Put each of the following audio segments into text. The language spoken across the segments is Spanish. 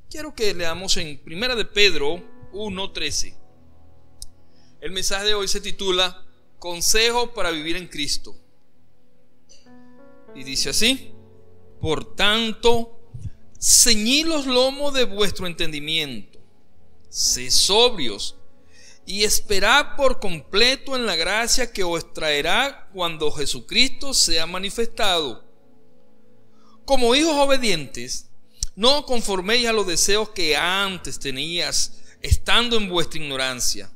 Quiero que leamos en 1 de Pedro 1:13. El mensaje de hoy se titula Consejo para vivir en Cristo. Y dice así: por tanto, ceñid los lomos de vuestro entendimiento, sed sobrios y esperad por completo en la gracia que os traerá cuando Jesucristo sea manifestado. Como hijos obedientes, no conforméis a los deseos que antes tenías estando en vuestra ignorancia,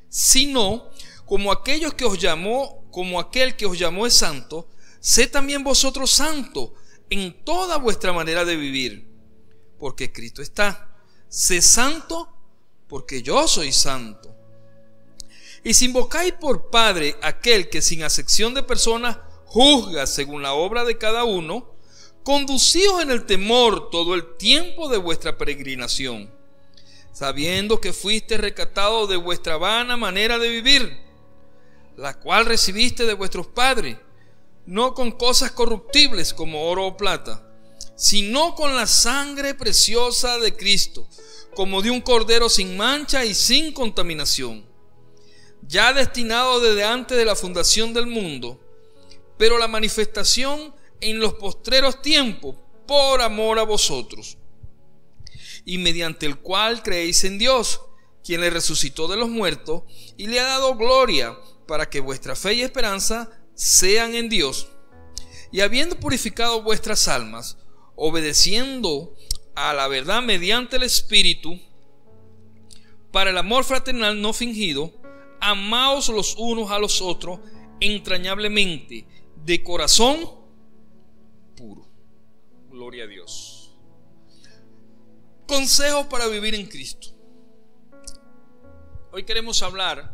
sino como aquel que os llamó es santo, sed también vosotros santos en toda vuestra manera de vivir, porque escrito está: sed santo porque yo soy santo. Y si invocáis por Padre aquel que sin acepción de personas juzga según la obra de cada uno, conducíos en el temor todo el tiempo de vuestra peregrinación, sabiendo que fuiste rescatados de vuestra vana manera de vivir, la cual recibiste de vuestros padres, no con cosas corruptibles como oro o plata, sino con la sangre preciosa de Cristo, como de un cordero sin mancha y sin contaminación, ya destinado desde antes de la fundación del mundo, pero la manifestación en los postreros tiempos por amor a vosotros, y mediante el cual creéis en Dios, quien le resucitó de los muertos y le ha dado gloria, para que vuestra fe y esperanza sean en Dios. Y habiendo purificado vuestras almas, obedeciendo a la verdad mediante el Espíritu, para el amor fraternal no fingido, amaos los unos a los otros entrañablemente, de corazón puro. Gloria a Dios. Consejos para vivir en Cristo. Hoy queremos hablar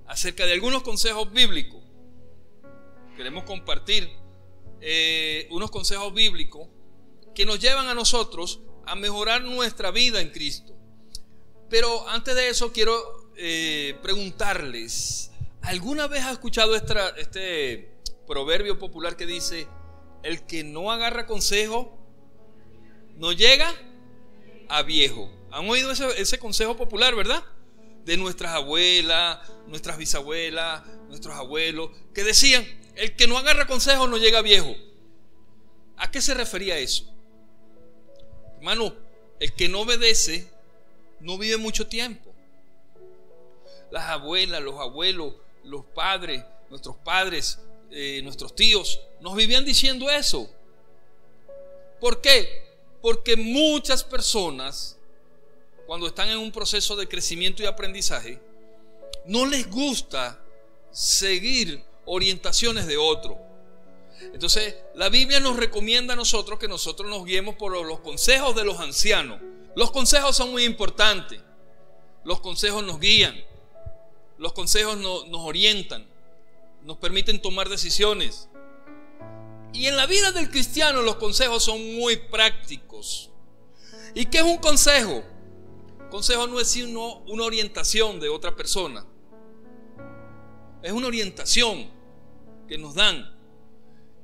acerca de algunos consejos bíblicos. Queremos compartir unos consejos bíblicos que nos llevan a nosotros a mejorar nuestra vida en Cristo. Pero antes de eso quiero preguntarles: ¿alguna vez has escuchado este proverbio popular que dice: el que no agarra consejo no llega a viejo? ¿Han oído ese consejo popular, verdad? De nuestras abuelas, nuestras bisabuelas, nuestros abuelos, que decían: el que no agarra consejo no llega a viejo. ¿A qué se refería eso? Hermano, el que no obedece no vive mucho tiempo. Las abuelas, los abuelos, los padres, nuestros padres, nuestros tíos nos vivían diciendo eso. ¿Por qué? Porque muchas personas, cuando están en un proceso de crecimiento y aprendizaje, no les gusta seguir orientaciones de otro. Entonces la Biblia nos recomienda a nosotros que nosotros nos guiemos por los consejos de los ancianos. Los consejos son muy importantes. Los consejos nos guían. Los consejos nos orientan, nos permiten tomar decisiones. Y en la vida del cristiano los consejos son muy prácticos. ¿Y qué es un consejo? Consejo no es sino una orientación de otra persona. Es una orientación que nos dan.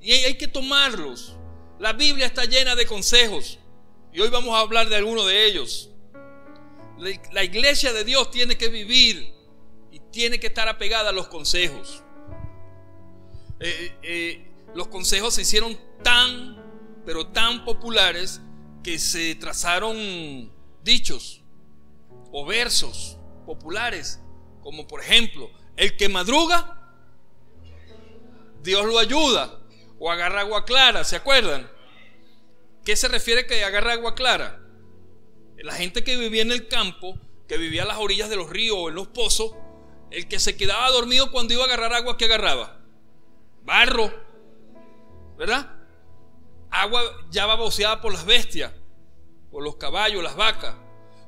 Y hay que tomarlos. La Biblia está llena de consejos. Y hoy vamos a hablar de algunos de ellos. La iglesia de Dios tiene que vivir y tiene que estar apegada a los consejos. Los consejos se hicieron pero tan populares que se trazaron dichos o versos populares, como por ejemplo: el que madruga, Dios lo ayuda. O agarra agua clara, ¿se acuerdan? ¿Qué se refiere que agarra agua clara? La gente que vivía en el campo, que vivía a las orillas de los ríos o en los pozos, el que se quedaba dormido cuando iba a agarrar agua, ¿qué agarraba? Barro, ¿verdad? Agua ya baboseada por las bestias, por los caballos, las vacas.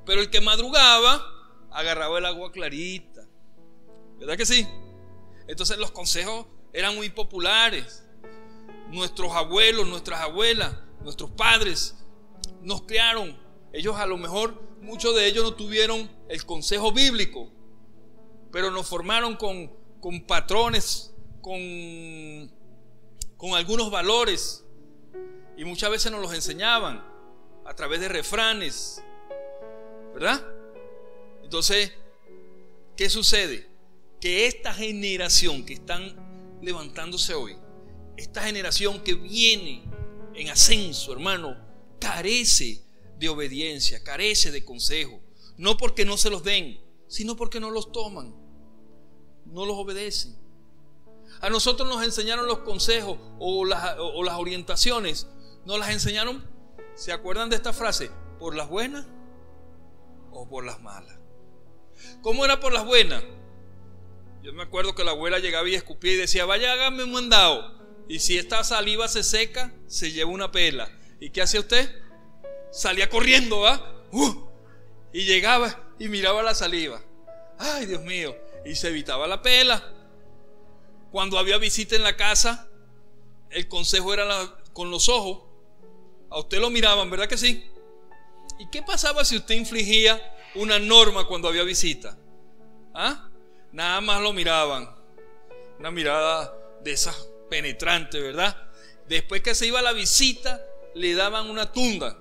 Pero el que madrugaba agarraba el agua clarita, ¿verdad que sí? Entonces los consejos eran muy populares. Nuestros abuelos, nuestras abuelas, nuestros padres nos criaron. Ellos a lo mejor, muchos de ellos no tuvieron el consejo bíblico, pero nos formaron con patrones, con algunos valores, y muchas veces nos los enseñaban a través de refranes, ¿verdad? Entonces, ¿qué sucede? Que esta generación que están levantándose hoy, esta generación que viene en ascenso, hermano, carece de obediencia, carece de consejo. No porque no se los den, sino porque no los toman, no los obedecen. A nosotros nos enseñaron los consejos o las orientaciones, nos las enseñaron, ¿se acuerdan de esta frase? ¿Por las buenas o por las malas? ¿Cómo era por las buenas? Yo me acuerdo que la abuela llegaba y escupía y decía: vaya, hágame un mandado. Y si esta saliva se seca, se lleva una pela. ¿Y qué hacía usted? Salía corriendo, ¿va? Y llegaba y miraba la saliva. Ay, Dios mío. Y se evitaba la pela. Cuando había visita en la casa, el consejo era con los ojos. A usted lo miraban, ¿verdad que sí? ¿Y qué pasaba si usted infligía una norma cuando había visita? ¿Ah? Nada más lo miraban. Una mirada de esas penetrantes, ¿verdad? Después que se iba la visita, le daban una tunda,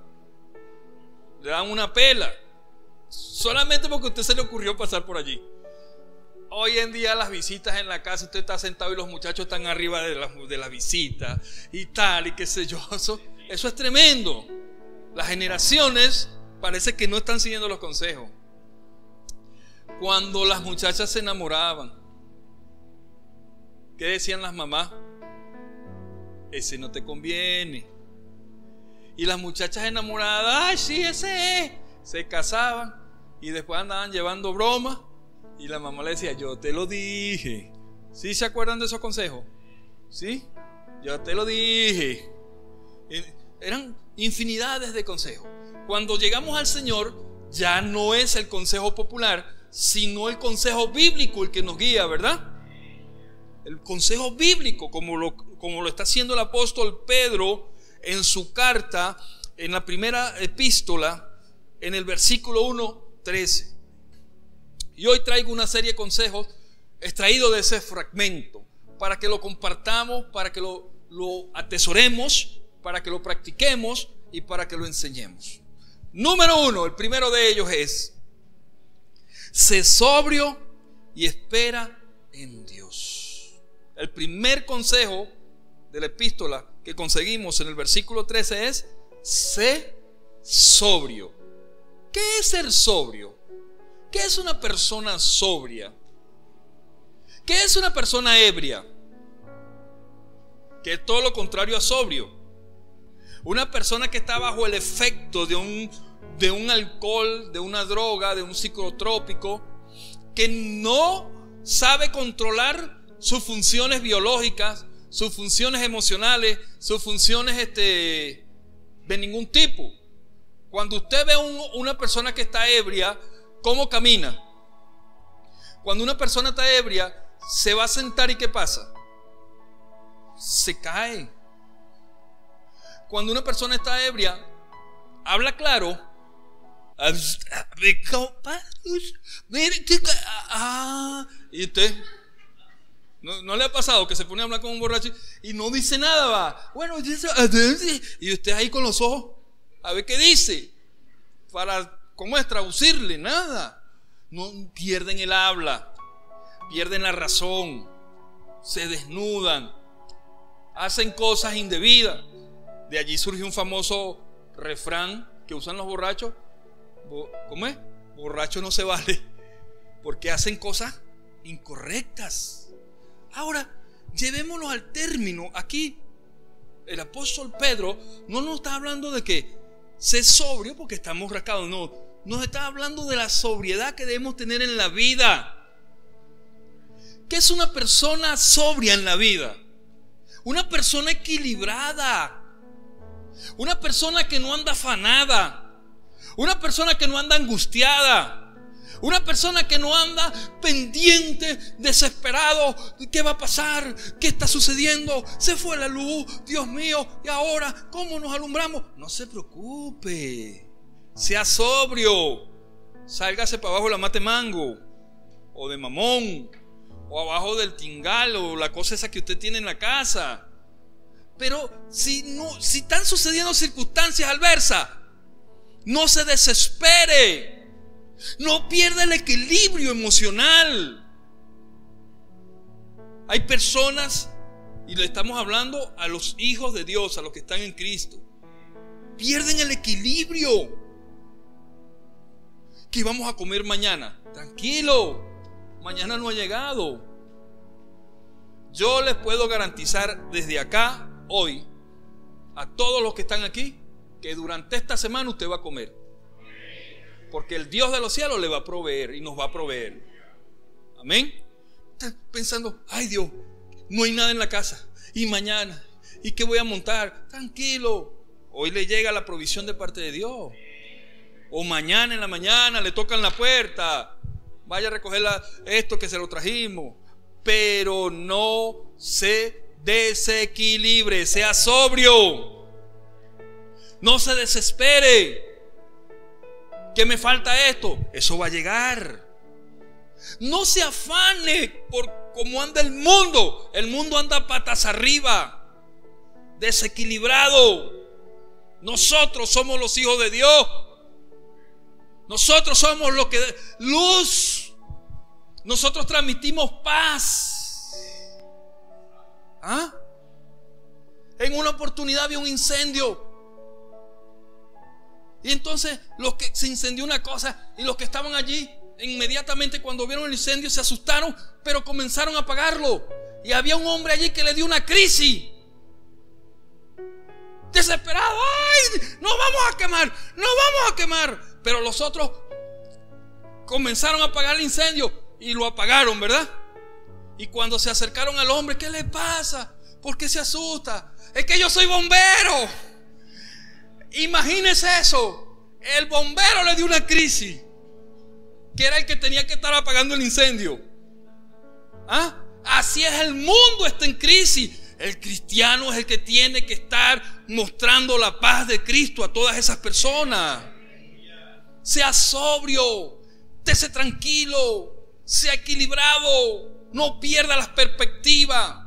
le daban una pela, solamente porque a usted se le ocurrió pasar por allí. Hoy en día las visitas en la casa, usted está sentado y los muchachos están arriba de la visita y tal, y qué sé yo. Eso es tremendo. Las generaciones parece que no están siguiendo los consejos. Cuando las muchachas se enamoraban, ¿qué decían las mamás? Ese no te conviene. Y las muchachas enamoradas, ay, sí, ese es. Se casaban y después andaban llevando bromas. Y la mamá le decía: yo te lo dije. ¿Sí se acuerdan de esos consejos? ¿Sí? Yo te lo dije. Eran infinidades de consejos. Cuando llegamos al Señor, ya no es el consejo popular, sino el consejo bíblico el que nos guía, ¿verdad? El consejo bíblico, como lo está haciendo el apóstol Pedro en su carta, en la primera epístola, en el versículo 1:13. Y hoy traigo una serie de consejos extraídos de ese fragmento, para que lo compartamos, para que lo atesoremos, para que lo practiquemos y para que lo enseñemos. Número 1, el primero de ellos es: sé sobrio y espera en Dios. El primer consejo de la epístola que conseguimos en el versículo 13 es: sé sobrio. ¿Qué es ser sobrio? ¿Qué es una persona sobria? ¿Qué es una persona ebria? Que es todo lo contrario a sobrio. Una persona que está bajo el efecto de un alcohol, de una droga, de un psicotrópico, que no sabe controlar sus funciones biológicas, sus funciones emocionales, sus funciones de ningún tipo. Cuando usted ve una persona que está ebria, ¿cómo camina? Cuando una persona está ebria, se va a sentar y ¿qué pasa? Se cae. Cuando una persona está ebria, habla claro. Y usted, ¿no le ha pasado que se pone a hablar con un borracho y no dice nada? Va, bueno, y usted ahí con los ojos a ver qué dice, para, ¿cómo es? Traducirle, nada. No, pierden el habla, pierden la razón, se desnudan, hacen cosas indebidas. De allí surge un famoso refrán que usan los borrachos. ¿Cómo es? Borracho no se vale, porque hacen cosas incorrectas. Ahora, llevémoslo al término. Aquí el apóstol Pedro no nos está hablando de que sé sobrio porque estamos rascados. No, nos está hablando de la sobriedad que debemos tener en la vida. ¿Qué es una persona sobria en la vida? Una persona equilibrada, una persona que no anda afanada, una persona que no anda angustiada, una persona que no anda pendiente, desesperado. ¿Qué va a pasar? ¿Qué está sucediendo? Se fue la luz, Dios mío, y ahora ¿cómo nos alumbramos? No se preocupe, sea sobrio. Sálgase para abajo de la mate mango o de mamón, o abajo del tingal, o la cosa esa que usted tiene en la casa. Pero si están sucediendo circunstancias adversas, no se desespere. No pierda el equilibrio emocional. Hay personas, y le estamos hablando a los hijos de Dios, a los que están en Cristo, pierden el equilibrio. ¿Qué vamos a comer mañana? Tranquilo, mañana no ha llegado. Yo les puedo garantizar desde acá, hoy, a todos los que están aquí, que durante esta semana usted va a comer, porque el Dios de los cielos le va a proveer y nos va a proveer. Amén. Está pensando, ay Dios, no hay nada en la casa, y mañana, ¿y qué voy a montar? Tranquilo, hoy le llega la provisión de parte de Dios. O mañana en la mañana le tocan la puerta, vaya a recoger esto que se lo trajimos. Pero no se desequilibre, sea sobrio. No se desespere. ¿Qué me falta esto? Eso va a llegar. No se afane por cómo anda el mundo. El mundo anda patas arriba, desequilibrado. Nosotros somos los hijos de Dios. Nosotros somos los que luz. Nosotros transmitimos paz. ¿Ah? En una oportunidad había un incendio. Y entonces los que se incendió una cosa, y los que estaban allí inmediatamente cuando vieron el incendio se asustaron, pero comenzaron a apagarlo. Y había un hombre allí que le dio una crisis. Desesperado, ¡ay! ¡Nos vamos a quemar! ¡Nos vamos a quemar! Pero los otros comenzaron a apagar el incendio y lo apagaron, ¿verdad? Y cuando se acercaron al hombre, ¿qué le pasa? ¿Por qué se asusta? Es que yo soy bombero. Imagínese eso. El bombero le dio una crisis, que era el que tenía que estar apagando el incendio. ¿Ah? Así es, el mundo está en crisis. El cristiano es el que tiene que estar mostrando la paz de Cristo a todas esas personas. Sea sobrio, estése tranquilo, sea equilibrado, no pierda las perspectivas.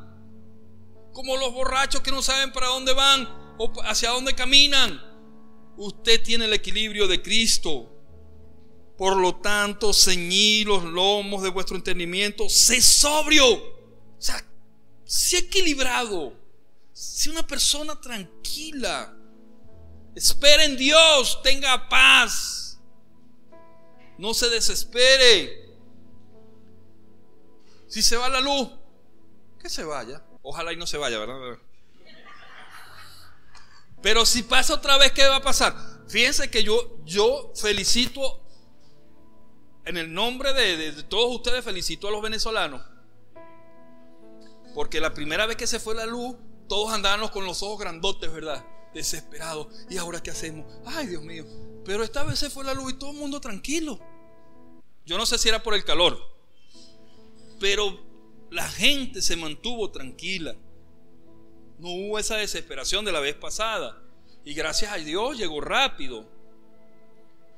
Como los borrachos que no saben para dónde van o hacia dónde caminan. Usted tiene el equilibrio de Cristo. Por lo tanto, ceñid los lomos de vuestro entendimiento. Sé sobrio. O sea, sé equilibrado. Sé una persona tranquila. Espere en Dios. Tenga paz. No se desespere. Si se va la luz, que se vaya. Ojalá y no se vaya, ¿verdad? Pero si pasa otra vez, ¿qué va a pasar? Fíjense que yo felicito, en el nombre de todos ustedes, felicito a los venezolanos. Porque la primera vez que se fue la luz, todos andábamos con los ojos grandotes, ¿verdad? Desesperados. ¿Y ahora qué hacemos? Ay, Dios mío. Pero esta vez se fue la luz y todo el mundo tranquilo. Yo no sé si era por el calor, pero la gente se mantuvo tranquila. No hubo esa desesperación de la vez pasada. Y gracias a Dios llegó rápido.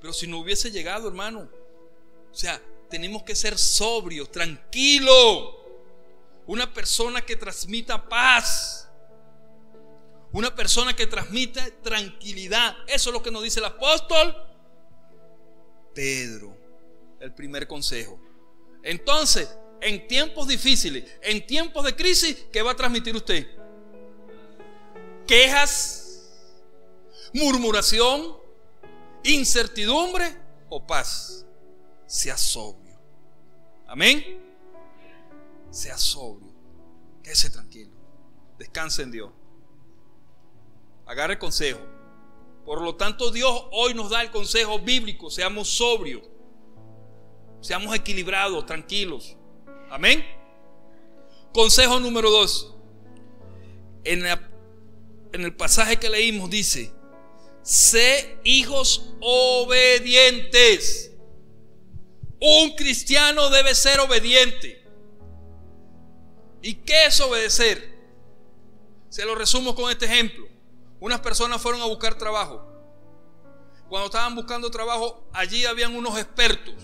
Pero si no hubiese llegado, hermano, o sea, tenemos que ser sobrios, tranquilos. Una persona que transmita paz, una persona que transmite tranquilidad. Eso es lo que nos dice el apóstol Pedro. El primer consejo. Entonces, en tiempos difíciles, en tiempos de crisis, ¿qué va a transmitir usted? ¿Quejas, murmuración, incertidumbre o paz? Sea sobrio. Amén. Sea sobrio. Quédese tranquilo. Descanse en Dios. Agarre el consejo. Por lo tanto, Dios hoy nos da el consejo bíblico. Seamos sobrios. Seamos equilibrados, tranquilos. Amén. Consejo número 2. En el pasaje que leímos dice: sé hijos obedientes. Un cristiano debe ser obediente. ¿Y qué es obedecer? Se lo resumo con este ejemplo. Unas personas fueron a buscar trabajo. Cuando estaban buscando trabajo, allí habían unos expertos.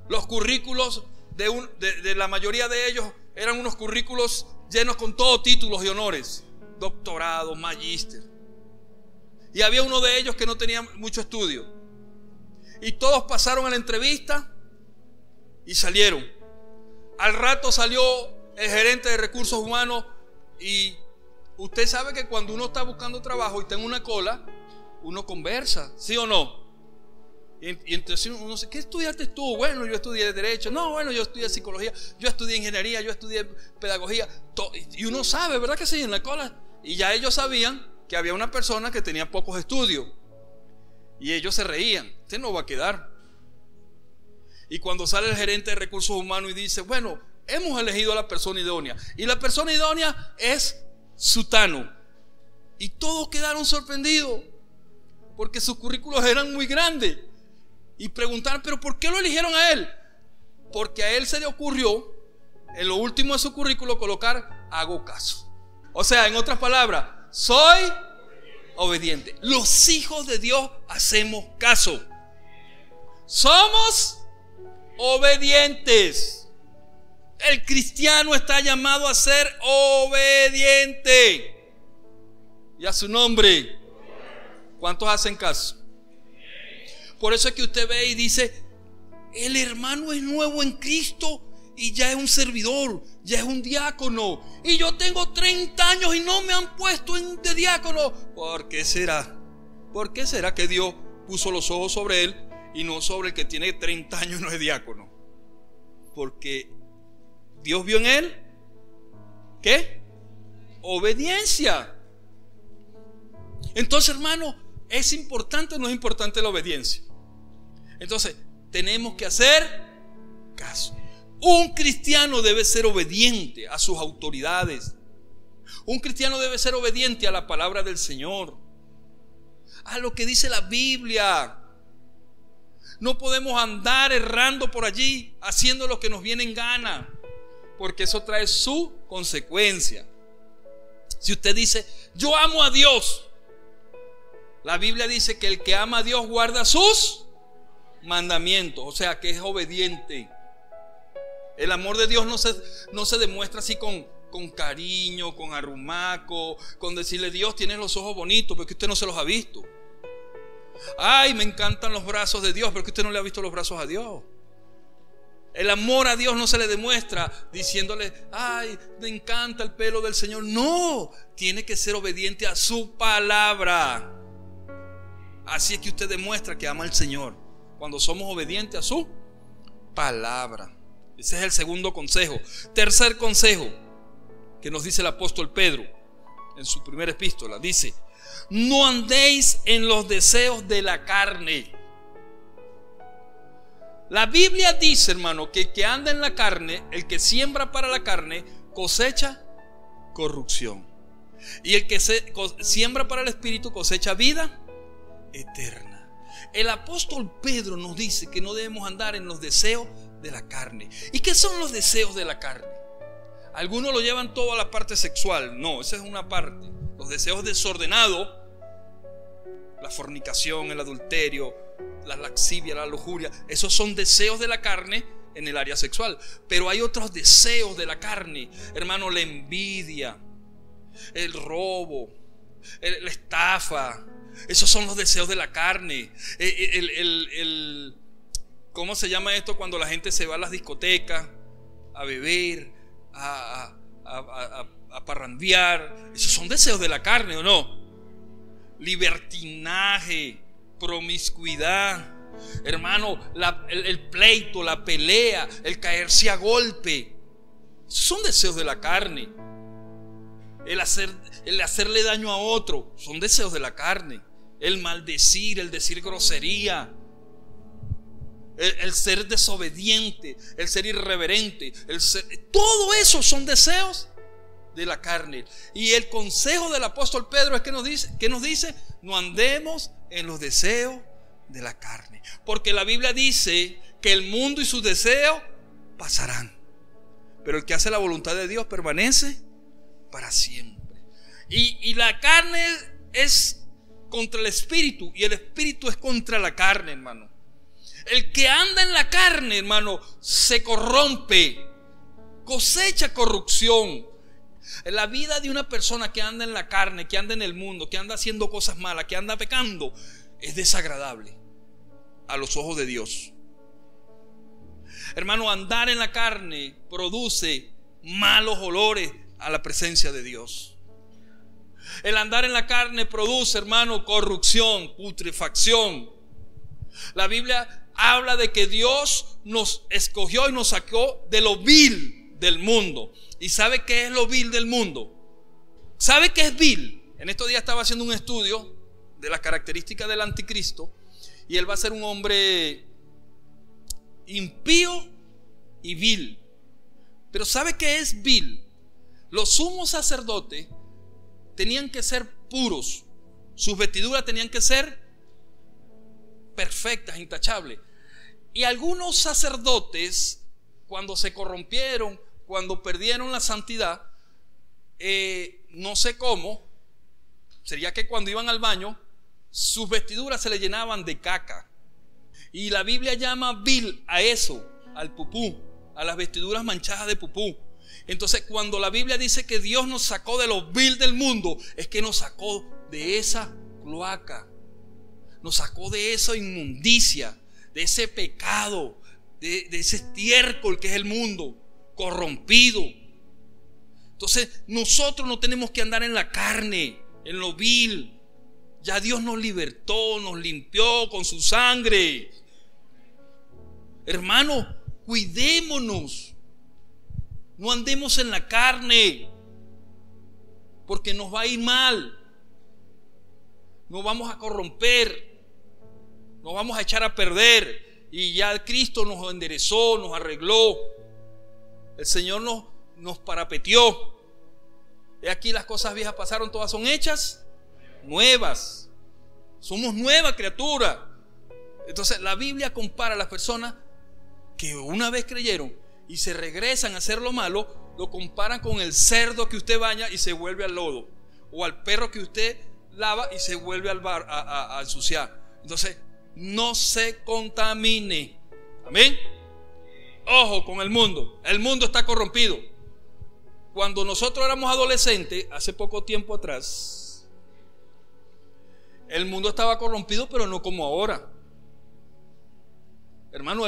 Los currículos de la mayoría de ellos eran unos currículos llenos con todos títulos y honores, doctorado, magíster. Y había uno de ellos que no tenía mucho estudio. Y todos pasaron a la entrevista y salieron. Al rato salió el gerente de recursos humanos. Y usted sabe que cuando uno está buscando trabajo y está en una cola, uno conversa, ¿sí o no? Y entonces uno dice, ¿qué estudiaste tú? Bueno, yo estudié Derecho. No, bueno, yo estudié Psicología. Yo estudié Ingeniería. Yo estudié Pedagogía. Y uno sabe, ¿verdad que sí? En la cola. Y ya ellos sabían que había una persona que tenía pocos estudios. Y ellos se reían. Usted no va a quedar. Y cuando sale el gerente de recursos humanos y dice, bueno, hemos elegido a la persona idónea. Y la persona idónea es sutano. Y todos quedaron sorprendidos, porque sus currículos eran muy grandes. Y preguntaron, ¿pero por qué lo eligieron a él? Porque a él se le ocurrió, en lo último de su currículo, colocar hago caso. O sea, en otras palabras, soy obediente. Los hijos de Dios hacemos caso. Somos obedientes. El cristiano está llamado a ser obediente. Y a su nombre. ¿Cuántos hacen caso? Por eso es que usted ve y dice, el hermano es nuevo en Cristo y ya es un servidor, ya es un diácono. Y yo tengo 30 años y no me han puesto de diácono. ¿Por qué será? ¿Por qué será que Dios puso los ojos sobre él y no sobre el que tiene 30 años y no es diácono? Porque Dios vio en él, ¿qué? Obediencia. Entonces, hermano, ¿es importante o no es importante la obediencia? Entonces, tenemos que hacer caso. Un cristiano debe ser obediente a sus autoridades. Un cristiano debe ser obediente a la palabra del Señor, a lo que dice la Biblia. No podemos andar errando por allí haciendo lo que nos viene en gana, porque eso trae su consecuencia. Si usted dice, yo amo a Dios, la Biblia dice que el que ama a Dios guarda sus mandamientos, o sea que es obediente. El amor de Dios no se demuestra así con cariño, con arrumaco, con decirle, Dios, tienes los ojos bonitos, porque usted no se los ha visto. Ay, me encantan los brazos de Dios, porque usted no le ha visto los brazos a Dios. El amor a Dios no se le demuestra diciéndole, ay, me encanta el pelo del Señor. No, tiene que ser obediente a su palabra. Así es que usted demuestra que ama al Señor, cuando somos obedientes a su palabra. Ese es el segundo consejo. Tercer consejo que nos dice el apóstol Pedro en su primera epístola. Dice, no andéis en los deseos de la carne. La Biblia dice, hermano, que el que anda en la carne, el que siembra para la carne, cosecha corrupción. Y el que siembra para el espíritu cosecha vida eterna. El apóstol Pedro nos dice que no debemos andar en los deseos de la carne. ¿Y qué son los deseos de la carne? Algunos lo llevan todo a la parte sexual. No, esa es una parte. Los deseos desordenados, la fornicación, el adulterio, la lascivia, la lujuria, esos son deseos de la carne en el área sexual. Pero hay otros deseos de la carne, hermano, la envidia, el robo, la estafa. Esos son los deseos de la carne. ¿Cómo se llama esto cuando la gente se va a las discotecas a beber, a parrandear? Esos son deseos de la carne, ¿o no? Libertinaje, promiscuidad, hermano, el pleito, la pelea, el caerse a golpe. Esos son deseos de la carne. El hacerle daño a otro son deseos de la carne. El maldecir, el decir grosería, el ser desobediente, el ser irreverente, todo eso son deseos de la carne. Y el consejo del apóstol Pedro es que nos dice, no andemos en los deseos de la carne, porque la Biblia dice que el mundo y sus deseos pasarán, pero el que hace la voluntad de Dios permanece para siempre. Y la carne es contra el espíritu, y el espíritu es contra la carne, hermano. El que anda en la carne, hermano, se corrompe, cosecha corrupción. La vida de una persona que anda en la carne, que anda en el mundo, que anda haciendo cosas malas, que anda pecando, es desagradable. a los ojos de Dios. Hermano, andar en la carne produce malos olores a la presencia de Dios. El andar en la carne produce, hermano, corrupción, putrefacción. La Biblia habla de que Dios nos escogió y nos sacó de lo vil del mundo. ¿Y sabe qué es lo vil del mundo? ¿Sabe qué es vil? En estos días estaba haciendo un estudio de las características del anticristo, y él va a ser un hombre impío y vil. Pero ¿sabe qué es vil? Los sumos sacerdotes tenían que ser puros, sus vestiduras tenían que ser perfectas, intachables. Y algunos sacerdotes, cuando se corrompieron, cuando perdieron la santidad, no sé cómo, sería que cuando iban al baño, sus vestiduras se le llenaban de caca. Y la Biblia llama vil a eso, al pupú, a las vestiduras manchadas de pupú. Entonces, cuando la Biblia dice que Dios nos sacó de lo vil del mundo, es que nos sacó de esa cloaca, nos sacó de esa inmundicia, de ese pecado, de ese estiércol que es el mundo corrompido. Entonces, nosotros no tenemos que andar en la carne, en lo vil. Ya Dios nos libertó, nos limpió con su sangre. Hermano, cuidémonos. No andemos en la carne, porque nos va a ir mal. Nos vamos a corromper, nos vamos a echar a perder. Y ya Cristo nos enderezó, nos arregló. El Señor nos parapeteó. He aquí, las cosas viejas pasaron, todas son hechas nuevas. Somos nueva criatura. Entonces la Biblia compara a las personas que una vez creyeron y se regresan a hacer lo malo, lo comparan con el cerdo que usted baña y se vuelve al lodo, o al perro que usted lava y se vuelve al bar a ensuciar. Entonces, no se contamine. Amén. Ojo con el mundo. El mundo está corrompido. Cuando nosotros éramos adolescentes, hace poco tiempo atrás, el mundo estaba corrompido, pero no como ahora. Hermano,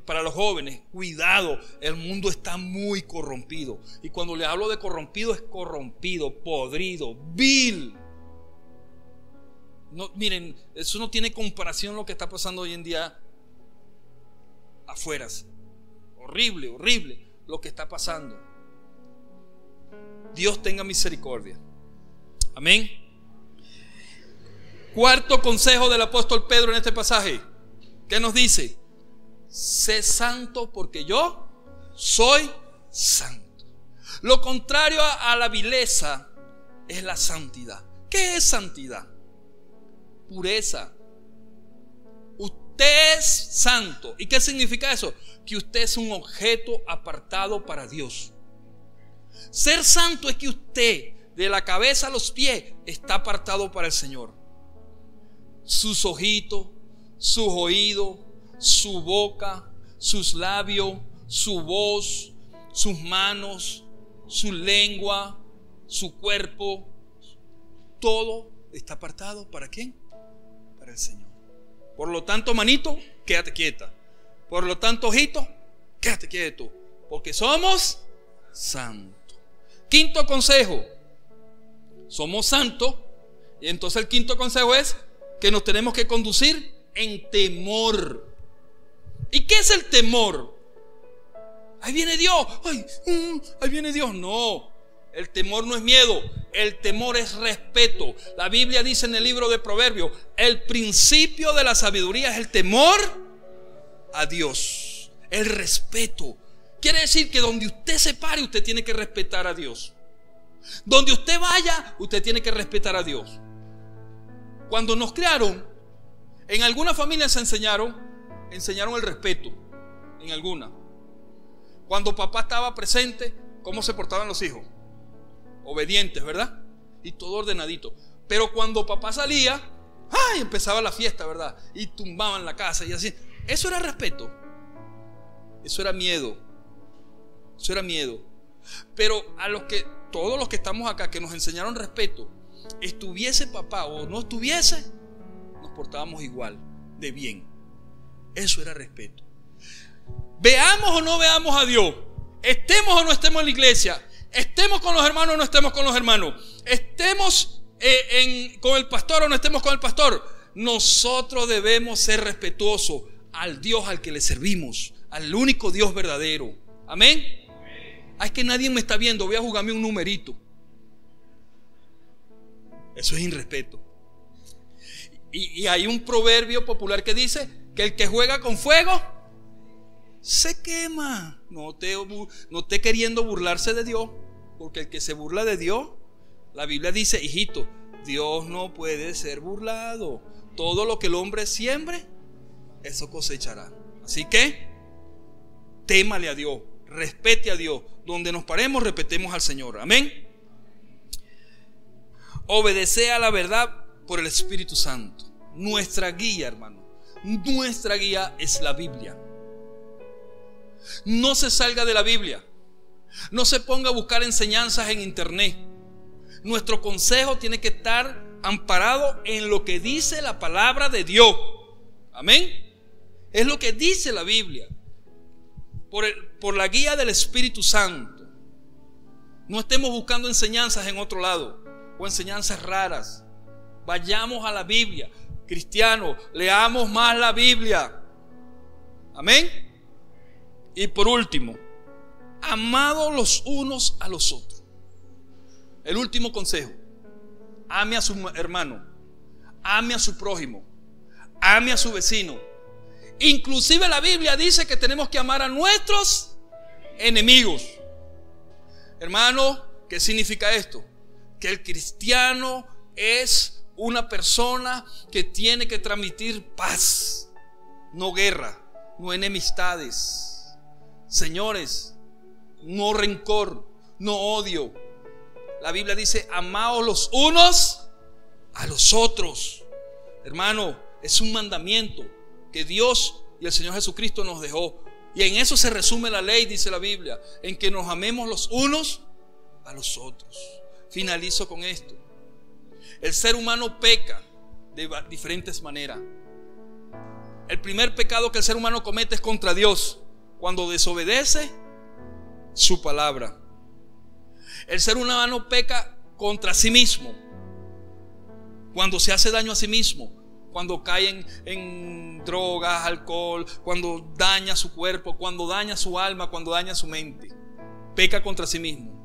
para los jóvenes, cuidado, el mundo está muy corrompido. Y cuando le hablo de corrompido, es corrompido, podrido, vil. No, miren, eso no tiene comparación lo que está pasando hoy en día afuera. Horrible, horrible lo que está pasando. Dios tenga misericordia. Amén. Cuarto consejo del apóstol Pedro en este pasaje. ¿Qué nos dice? Sé santo porque yo soy santo. Lo contrario a la vileza es la santidad. ¿Qué es santidad? Pureza. Usted es santo. ¿Y qué significa eso? Que usted es un objeto apartado para Dios. Ser santo es que usted, de la cabeza a los pies, está apartado para el Señor. Sus ojitos, sus oídos, su boca, sus labios, su voz, sus manos, su lengua, su cuerpo, todo está apartado ¿para quién? Para el Señor. Por lo tanto, manito, quédate quieta. Por lo tanto, ojito, quédate quieto, porque somos santos. Quinto consejo: somos santos, y entonces el quinto consejo es que nos tenemos que conducir en temor. ¿Y qué es el temor? Ahí viene Dios. Ahí viene Dios. No, el temor no es miedo. El temor es respeto. La Biblia dice en el libro de Proverbios: el principio de la sabiduría es el temor a Dios. El respeto. Quiere decir que donde usted se pare, usted tiene que respetar a Dios. Donde usted vaya, usted tiene que respetar a Dios. Cuando nos criaron, en algunas familias se enseñaron el respeto. En algunas. Cuando papá estaba presente, ¿cómo se portaban los hijos? Obedientes, ¿verdad? Y todo ordenadito. Pero cuando papá salía, ¡ay!, empezaba la fiesta, ¿verdad? Y tumbaban la casa y así. Eso era respeto. Eso era miedo. Eso era miedo. Pero todos los que estamos acá, que nos enseñaron respeto, estuviese papá o no estuviese, nos portábamos igual, de bien. Eso era respeto. Veamos o no veamos a Dios, estemos o no estemos en la iglesia, estemos con los hermanos o no estemos con los hermanos, estemos con el pastor o no estemos con el pastor, nosotros debemos ser respetuosos al Dios al que le servimos, al único Dios verdadero. Amén. Es que nadie me está viendo, voy a jugarme un numerito. Eso es irrespeto. Y hay un proverbio popular que dice que el que juega con fuego se quema. No esté queriendo burlarse de Dios, porque el que se burla de Dios, la Biblia dice, hijito, Dios no puede ser burlado. Todo lo que el hombre siembre, eso cosechará. Así que témale a Dios, respete a Dios. Donde nos paremos, respetemos al Señor. Amén. Obedece a la verdad por el Espíritu Santo. Nuestra guía, hermano, nuestra guía es la Biblia. No se salga de la Biblia. No se ponga a buscar enseñanzas en internet. Nuestro consejo tiene que estar amparado en lo que dice la palabra de Dios. Amén. Es lo que dice la Biblia, por la guía del Espíritu Santo. No estemos buscando enseñanzas en otro lado o enseñanzas raras. Vayamos a la Biblia. Cristianos, leamos más la Biblia. Amén. Y por último, amados los unos a los otros. El último consejo: ame a su hermano, ame a su prójimo, ame a su vecino. Inclusive la Biblia dice que tenemos que amar a nuestros enemigos. Hermano, ¿qué significa esto? Que el cristiano es una persona que tiene que transmitir paz, no guerra, no enemistades. Señores, no rencor, no odio. La Biblia dice: amaos los unos a los otros. Hermano, es un mandamiento que Dios y el Señor Jesucristo nos dejó. Y en eso se resume la ley, dice la Biblia, en que nos amemos los unos a los otros. Finalizo con esto. El ser humano peca de diferentes maneras. El primer pecado que el ser humano comete es contra Dios, cuando desobedece su palabra. El ser humano peca contra sí mismo, cuando se hace daño a sí mismo, cuando cae en drogas, alcohol, cuando daña su cuerpo, cuando daña su alma, cuando daña su mente. Peca contra sí mismo.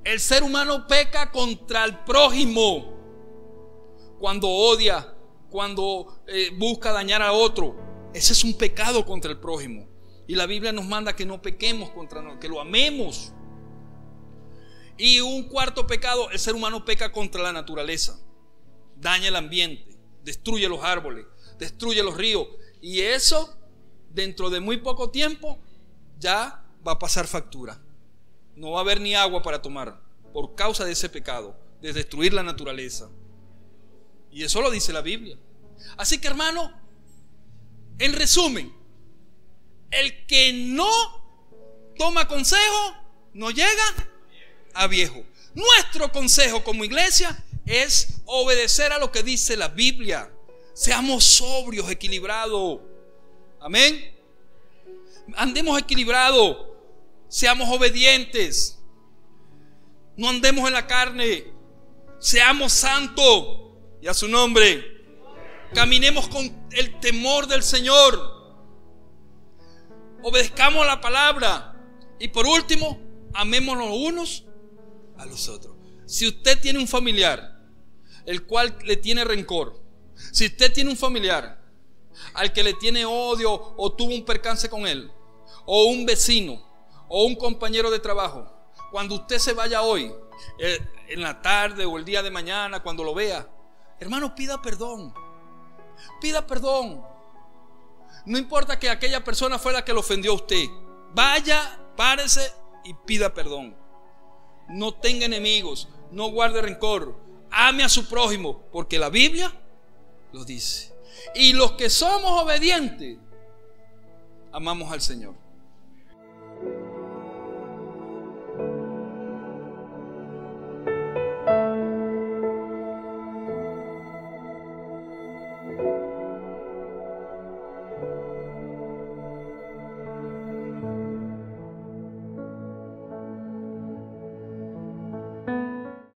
El ser humano peca contra el prójimo, cuando odia, cuando busca dañar a otro. Ese es un pecado contra el prójimo. Y la Biblia nos manda que no pequemos contra, que lo amemos. Y un cuarto pecado: el ser humano peca contra la naturaleza. Daña el ambiente, destruye los árboles, destruye los ríos. Y eso, dentro de muy poco tiempo, ya va a pasar factura. No va a haber ni agua para tomar por causa de ese pecado, de destruir la naturaleza. Y eso lo dice la Biblia. Así que, hermano, en resumen, el que no toma consejo no llega a viejo. Nuestro consejo como iglesia es obedecer a lo que dice la Biblia. Seamos sobrios, equilibrados. Amén. Andemos equilibrados. Seamos obedientes. No andemos en la carne. Seamos santos. Y a su nombre. Caminemos con el temor del Señor. Obedezcamos la palabra. Y por último, amémonos unos a los otros. Si usted tiene un familiar el cual le tiene rencor, si usted tiene un familiar al que le tiene odio o tuvo un percance con él, o un vecino o un compañero de trabajo, cuando usted se vaya hoy, en la tarde o el día de mañana, cuando lo vea, hermano, pida perdón. Pida perdón. No importa que aquella persona fue la que lo ofendió a usted. Vaya, párese y pida perdón. No tenga enemigos, no guarde rencor. Ame a su prójimo, porque la Biblia lo dice. Y los que somos obedientes, amamos al Señor. Amén.